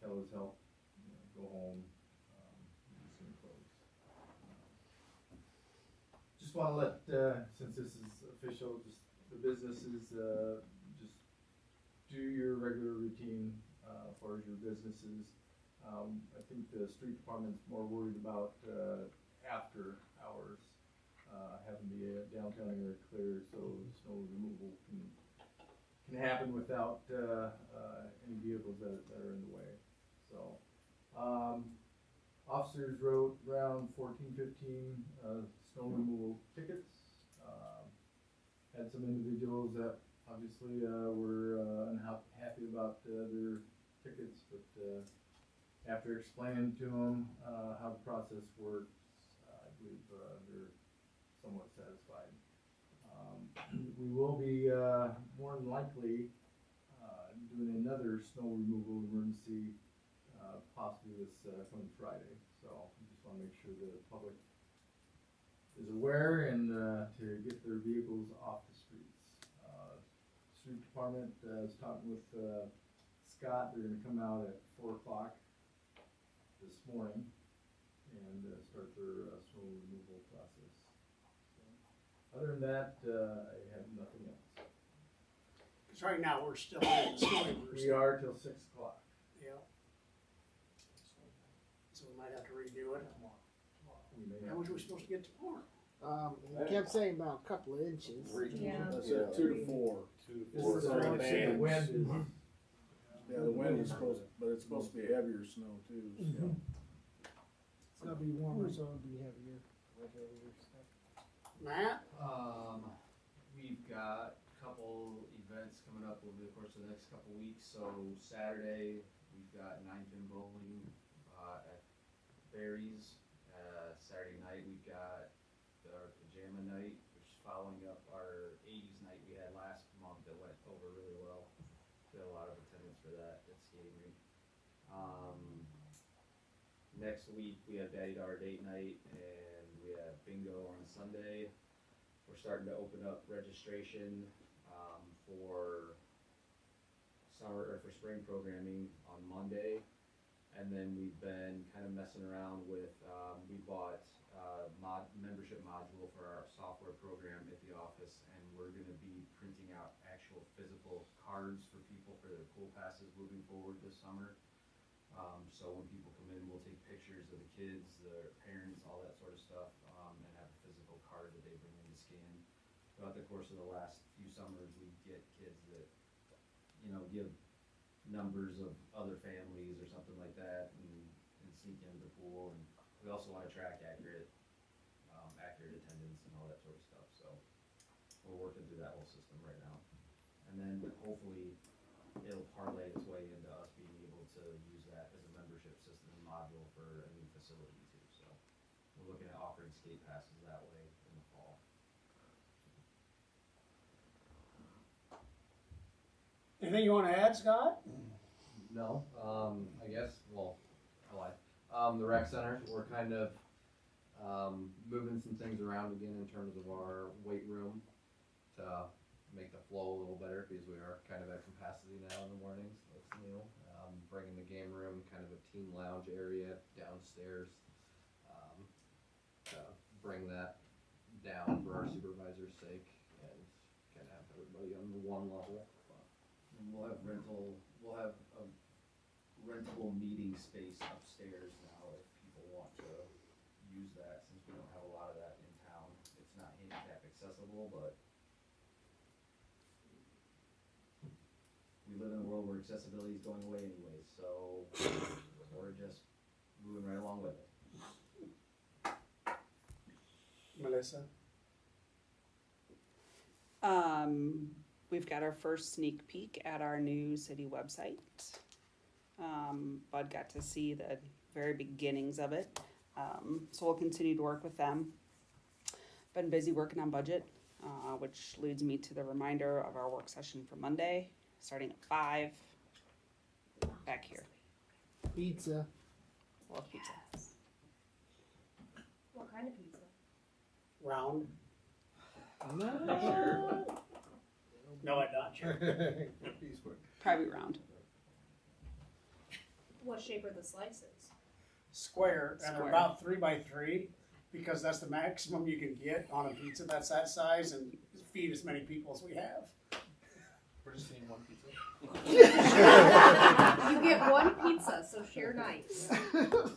tell his help, go home. It's gonna close. Just want to let, since this is official, just the businesses, just do your regular routine as far as your businesses. I think the street department's more worried about after hours, having the downtown area clear so snow removal can happen without any vehicles that are in the way. So Officers wrote around 15 snow removal tickets. Had some individuals that obviously were unhappy about their tickets, but after explaining to them how the process works, I believe they're somewhat satisfied. We will be more than likely doing another snow removal emergency possibly this coming Friday. So I just want to make sure the public is aware and to get their vehicles off the streets. Street Department is talking with Scott. They're going to come out at 4 o'clock this morning and start their snow removal process. So, other than that, I have nothing else. Because right now we're still in the snow We are till 6 o'clock. Yeah. So we might have to redo it. We may How have much are we supposed to get tomorrow? He kept saying about a couple of inches. Yeah. That's at 2 to 4. 2 to This 4. is the wind is Yeah, the wind is supposed, but it's supposed to be heavier snow too. So. It's gonna be warmer, so it'll be heavier. Matt? We've got a couple events coming up over the course of the next couple weeks. So Saturday, we've got 9-pin bowling at Barry's. Saturday night, we've got our pajama night, which is following up our 80s night we had last month that went over really well. We had a lot of attendance for that at skating rink. Next week, we have Daddy Daughter Date Night, and we have bingo on Sunday. We're starting to open up registration for summer or for spring programming on Monday. And then we've been kind of messing around with, we bought membership module for our software program at the office, and we're gonna be printing out actual physical cards for people for their pool passes moving forward this summer. So when people come in, we'll take pictures of the kids, their parents, all that sort of stuff, and have a physical card that they bring in to scan. Throughout the course of the last few summers, we get kids that, give numbers of other families or something like that and sneak into the pool. And we also want to track accurate attendance and all that sort of stuff. So we're working through that whole system right now. And then hopefully it'll parlay its way into us being able to use that as a membership system module for a new facility too. So we're looking at offering skate passes that way in the fall. Anything you want to add, Scott? No, I guess, well, I lied. The rec center, we're kind of moving some things around again in terms of our weight room to make the flow a little better because we are kind of at capacity now in the mornings. That's new. Bringing the game room, kind of a team lounge area downstairs to bring that down for our supervisor's sake and kind of have everybody on one level. And we'll have a rentable meeting space upstairs now if people want to use that, since we don't have a lot of that in town. It's not handicap accessible, but we live in a world where accessibility is going away anyways, so we're just moving right along with it. Melissa? We've got our first sneak peek at our new city website. Bud got to see the very beginnings of it. So we'll continue to work with them. Been busy working on budget, which leads me to the reminder of our work session for Monday, starting at 5, back here. Pizza. Love pizza. What kind of pizza? Round? No. No, I'm not sure. Probably round. What shape are the slices? Square, and they're Square. about 3 by 3, because that's the maximum you can get on a pizza that's that size and feed as many people as we have. We're just eating one pizza. You get one pizza, so share nice.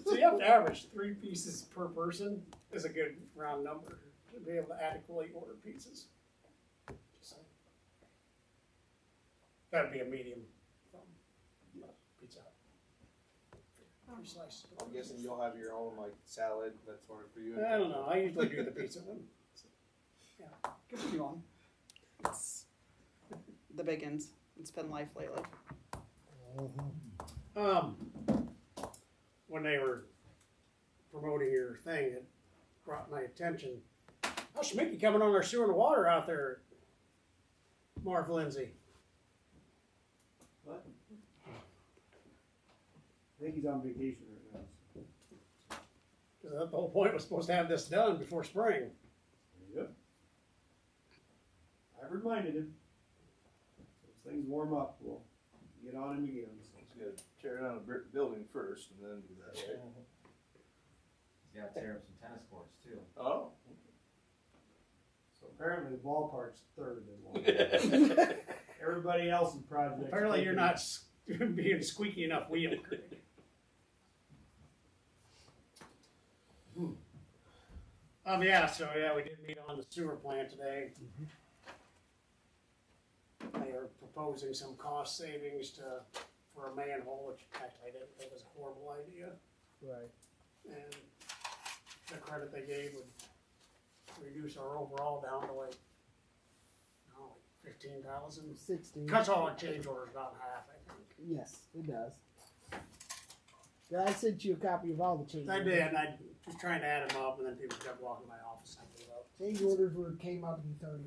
So you have to average 3 pieces per person is a good round number to be able to adequately order pizzas. Just saying. That'd be a medium from Pizza Hut. 3 slices. I'm guessing you'll have your own like salad. That's ordered for you. I don't know. I usually do the pizza one. Yeah, give it to you on. It's the biggins. It's been life lately. When they were promoting your thing, it brought my attention. How's Schmicky coming on our sewer and water out there, Marv Lindsay? What? I think he's on vacation right now. Because the whole point was supposed to have this done before spring. Yep. I've reminded him. As things warm up, we'll get on him again. He's got to tear down a building first and then do that, right? He's gotta tear up some tennis courts too. Oh. So apparently the ballpark's third in one. Everybody else's project. Apparently you're not being squeaky enough wheel, Craig. Yeah, so yeah, we did meet on the sewer plant today. They are proposing some cost savings for a manhole, which actually I didn't think was a horrible idea. Right. And the credit they gave would reduce our overall down to like 15,000. 16. Cuts all our change orders about in half, I think. Yes, it does. I sent you a copy of all the change I orders. did, and I was trying to add them up, and then people kept walking my office and I gave up. Change orders came out to be 30.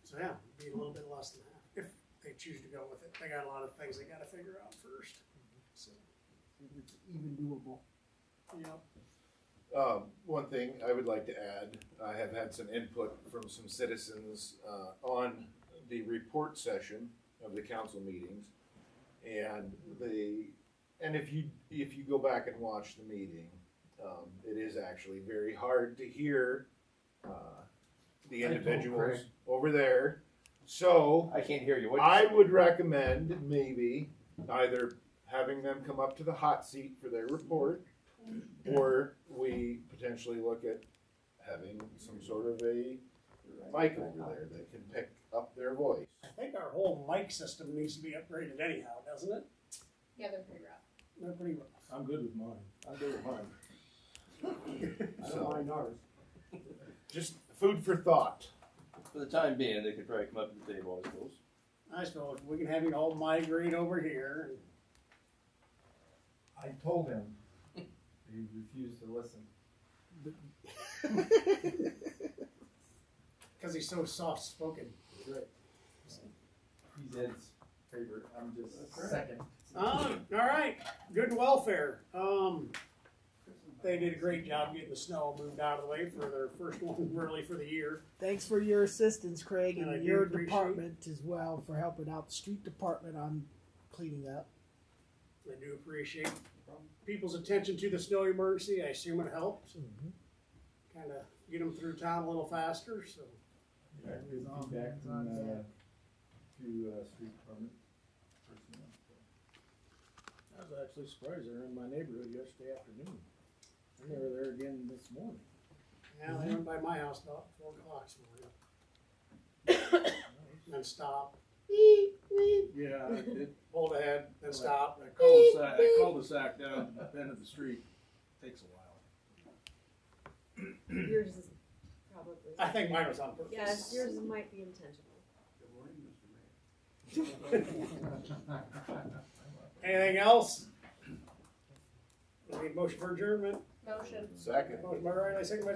So yeah, it'd be a little bit less than half, if they choose to go with it. They got a lot of things they gotta figure out first. So, It's even doable. yep. One thing I would like to add, I have had some input from some citizens on the report session of the council meetings, and if you go back and watch the meeting, it is actually very hard to hear the individuals over there. So I can't hear you. I would recommend maybe either having them come up to the hot seat for their report, or we potentially look at having some sort of a mic over there that can pick up their voice. I think our whole mic system needs to be upgraded anyhow, doesn't it? Yeah, they're pretty rough. They're pretty rough. I'm good with mine. I'm good with mine. I don't mind ours. Just food for thought. For the time being, they could probably come up to the table, I suppose. I suppose we can have you all migrate over here. I told him. He refused to listen. Because he's so soft spoken. Right. He's Ed's favorite. I'm just second. All right, good and welfare. They did a great job getting the snow moved out of the way for their first one really for the year. Thanks for your assistance, Craig, And I and do your appreciate- department as well for helping out the street department on cleaning up. I do appreciate people's attention to the snow emergency. I assume it helped. Kind of get them through town a little faster. So Yeah, good feedback from to street department personnel. So. I was actually surprised they were in my neighborhood yesterday afternoon. And they were there again this morning. yeah, they went by my house about 4 o'clock this morning. Then stop, Yeah, it, hold ahead, then stop. that cul-de-sac down at the end of the street takes a while. Yours is probably. I think mine was on purpose. Yes, yours might be intentional. Anything else? We need a motion for adjournment. Motion. Second. Motion by Riley, second by